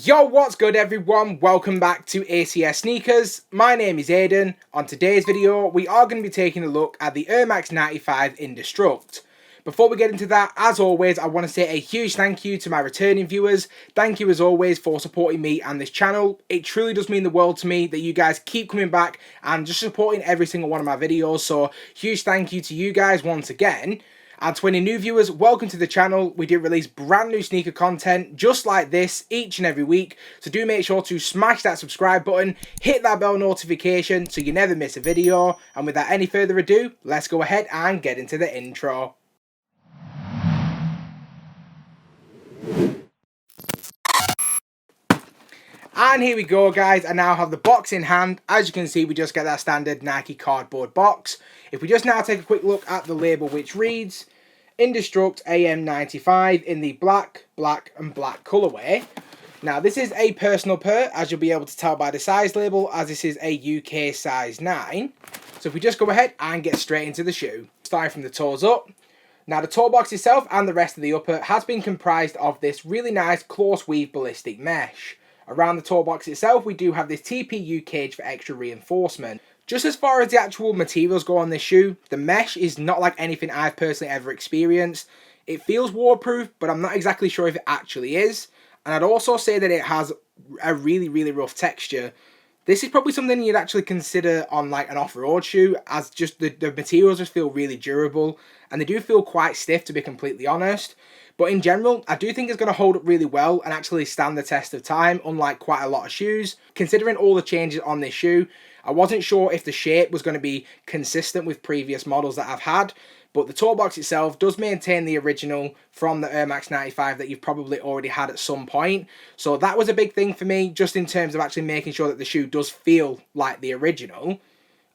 Yo, what's good everyone? Welcome back to ACS Sneakers. My name is Aiden. On today's video, we are going to be taking a look at the Air Max 95 Indestruct. Before we get into that, as always, I want to say a huge thank you to my returning viewers. Thank you as always for supporting me and this channel. It truly does mean the world to me that you guys keep coming back and just supporting every single one of my videos. So, huge thank you to you guys once again. And to any new viewers, welcome to the channel. We do release brand new sneaker content just like this each and every week. So do make sure to smash that subscribe button, hit that bell notification so you never miss a video. And without any further ado, let's go ahead and get into the intro. And here we go guys, I now have the box in hand. As you can see, we just get that standard Nike cardboard box. If we just now take a quick look at the label, which reads Indestruct AM95 in the black, and black colourway. Now this is a personal pair, as you'll be able to tell by the size label, as this is a UK size 9. So if we just go ahead and get straight into the shoe. Starting from the toes up. Now the toe box itself and the rest of the upper has been comprised of this really nice close weave ballistic mesh. Around the toe box itself, we do have this TPU cage for extra reinforcement. Just as far as the actual materials go on this shoe, the mesh is not like anything I've personally ever experienced. It feels waterproof, but I'm not exactly sure if it actually is. And I'd also say that it has a really rough texture. This is probably something you'd actually consider on like an off-road shoe, as just the materials just feel really durable. And they do feel quite stiff, to be completely honest. But in general, I do think it's going to hold up really well and actually stand the test of time, unlike quite a lot of shoes. Considering all the changes on this shoe, I wasn't sure if the shape was going to be consistent with previous models that I've had, but the toe box itself does maintain the original from the Air Max 95 that you've probably already had at some point. So that was a big thing for me, just in terms of actually making sure that the shoe does feel like the original.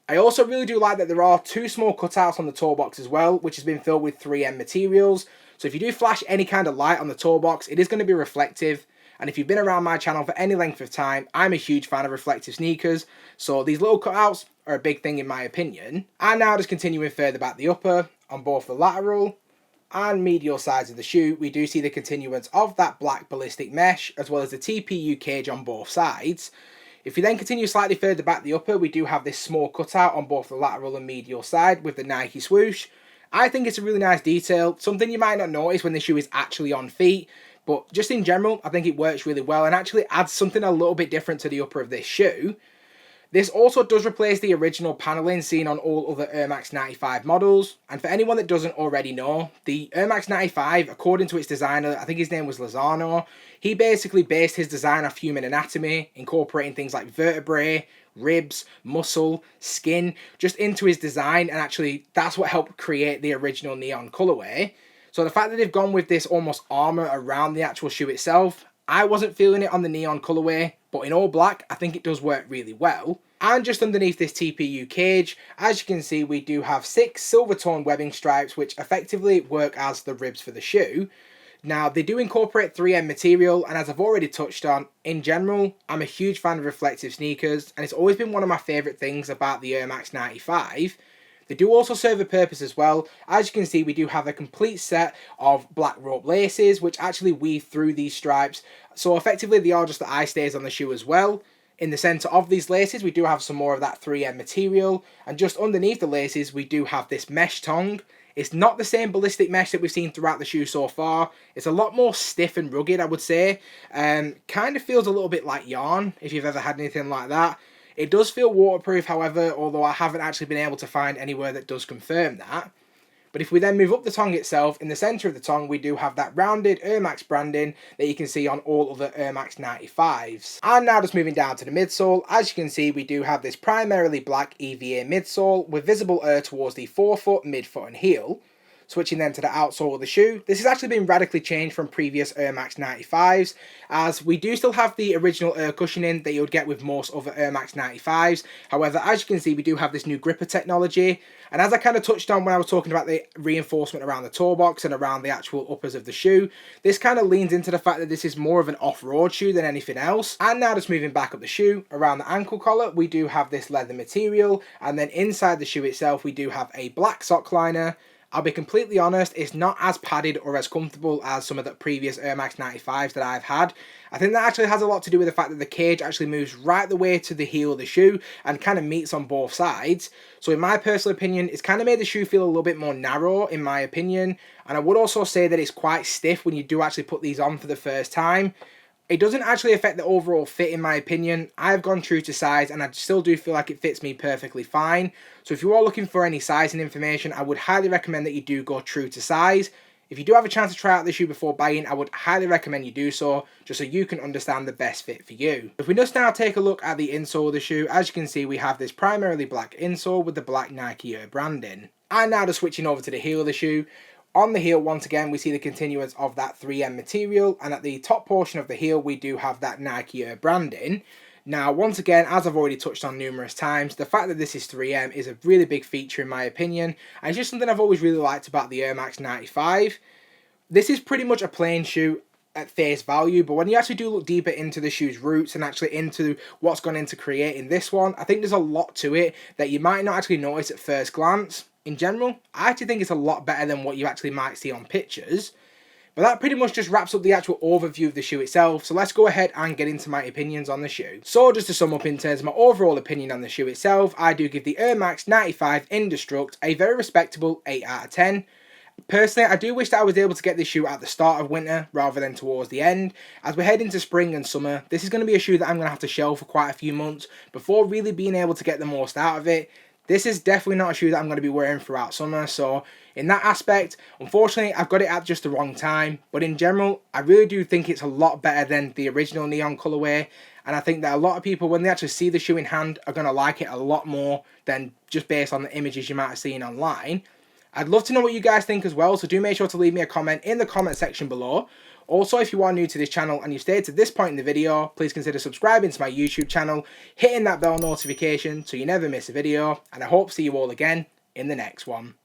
I also really do like that there are two small cutouts on the toe box as well, which has been filled with 3M materials. So if you do flash any kind of light on the toe box, it is going to be reflective. And if you've been around my channel for any length of time, I'm a huge fan of reflective sneakers. So these little cutouts are a big thing in my opinion. And now just continuing further back the upper, on both the lateral and medial sides of the shoe, we do see the continuance of that black ballistic mesh, as well as the TPU cage on both sides. If you then continue slightly further back the upper, we do have this small cutout on both the lateral and medial side with the Nike swoosh. I think it's a really nice detail, something you might not notice when the shoe is actually on feet, but just in general, I think it works really well and actually adds something a little bit different to the upper of this shoe. This also does replace the original paneling seen on all other Air Max 95 models, and for anyone that doesn't already know, the Air Max 95, according to its designer, I think his name was Lozano, he basically based his design off human anatomy, incorporating things like vertebrae, ribs, muscle, skin, just into his design, and actually that's what helped create the original neon colorway. So the fact that they've gone with this almost armor around the actual shoe itself, I wasn't feeling it on the neon colorway, but in all black, I think it does work really well. And just underneath this TPU cage, as you can see, we do have 6 silver tone webbing stripes, which effectively work as the ribs for the shoe. Now, they do incorporate 3M material, and as I've already touched on, in general, I'm a huge fan of reflective sneakers, and it's always been one of my favourite things about the Air Max 95. They do also serve a purpose as well. As you can see, we do have a complete set of black rope laces, which actually weave through these stripes. So effectively, they are just the eye stays on the shoe as well. In the centre of these laces, we do have some more of that 3M material. And just underneath the laces, we do have this mesh tongue. It's not the same ballistic mesh that we've seen throughout the shoe so far. It's a lot more stiff and rugged, I would say. Kind of feels a little bit like yarn, if you've ever had anything like that. It does feel waterproof, however, although I haven't actually been able to find anywhere that does confirm that. But if we then move up the tongue itself, in the centre of the tongue, we do have that rounded Air Max branding that you can see on all other Air Max 95s. And now just moving down to the midsole, as you can see, we do have this primarily black EVA midsole with visible air towards the forefoot, midfoot and heel. Switching then to the outsole of the shoe, this has actually been radically changed from previous Air Max 95s, as we do still have the original air cushioning that you would get with most other Air Max 95s. However, as you can see, we do have this new gripper technology, and as I kind of touched on when I was talking about the reinforcement around the toe box and around the actual uppers of the shoe, this kind of leans into the fact that this is more of an off-road shoe than anything else. And now just moving back up the shoe, around the ankle collar, we do have this leather material, and then inside the shoe itself, we do have a black sock liner. I'll be completely honest, it's not as padded or as comfortable as some of the previous Air Max 95s that I've had. I think that actually has a lot to do with the fact that the cage actually moves right the way to the heel of the shoe and kind of meets on both sides. So in my personal opinion, it's kind of made the shoe feel a little bit more narrow in my opinion. And I would also say that it's quite stiff when you do actually put these on for the first time. It doesn't actually affect the overall fit in my opinion. I've gone true to size and I still do feel like it fits me perfectly fine. So if you are looking for any sizing information, I would highly recommend that you do go true to size. If you do have a chance to try out the shoe before buying, I would highly recommend you do so, just so you can understand the best fit for you. If we just now take a look at the insole of the shoe, as you can see we have this primarily black insole with the black Nike Air branding. And now just switching over to the heel of the shoe. On the heel, once again, we see the continuance of that 3M material, and at the top portion of the heel, we do have that Nike Air branding. Now, once again, as I've already touched on numerous times, the fact that this is 3M is a really big feature in my opinion, and it's just something I've always really liked about the Air Max 95. This is pretty much a plain shoe at face value, but when you actually do look deeper into the shoe's roots and actually into what's gone into creating this one, I think there's a lot to it that you might not actually notice at first glance. In general, I actually think it's a lot better than what you actually might see on pictures. But that pretty much just wraps up the actual overview of the shoe itself, so let's go ahead and get into my opinions on the shoe. So just to sum up in terms of my overall opinion on the shoe itself, I do give the Air Max 95 Indestruct a very respectable 8 out of 10. Personally, I do wish that I was able to get this shoe at the start of winter rather than towards the end. As we head into spring and summer, this is going to be a shoe that I'm going to have to shelve for quite a few months before really being able to get the most out of it. This is definitely not a shoe that I'm going to be wearing throughout summer, so in that aspect, unfortunately, I've got it at just the wrong time. But in general, I really do think it's a lot better than the original neon colorway, and I think that a lot of people, when they actually see the shoe in hand, are going to like it a lot more than just based on the images you might have seen online. I'd love to know what you guys think as well, so do make sure to leave me a comment in the comment section below. Also, if you are new to this channel and you've stayed to this point in the video, please consider subscribing to my YouTube channel, hitting that bell notification so you never miss a video, and I hope to see you all again in the next one.